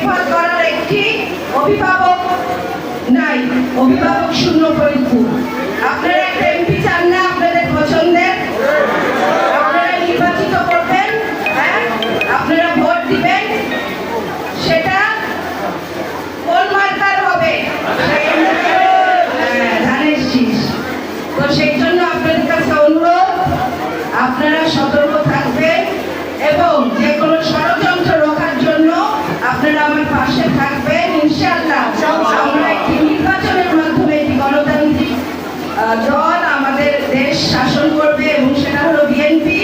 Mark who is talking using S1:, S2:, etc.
S1: দেখভাল করার একটি অভিভাবক নাই, অভিভাবক শূন্য ফরিদপুর। আপনারা একটা এমপি চান না আপনাদের পছন্দের? আপনারা নির্বাচিত করবেন, হ্যাঁ আপনারা ভোট দিবেন, সেটা কোন মার্কার হবে? ধানের শীষ। তো সেই জন্য আপনাদের কাছে অনুরোধ, আপনারা সতর্ক থাকবেন এবং যে কোনো ষড়যন্ত্র রোখার জন্য আপনারা আমার পাশে থাকবেন। ইনশাআল্লাহ আমরা একটি নির্বাচনের মাধ্যমে একটি গণতান্ত্রিক দল আমাদের দেশ শাসন করবে এবং সেটা হলো বিএনপি।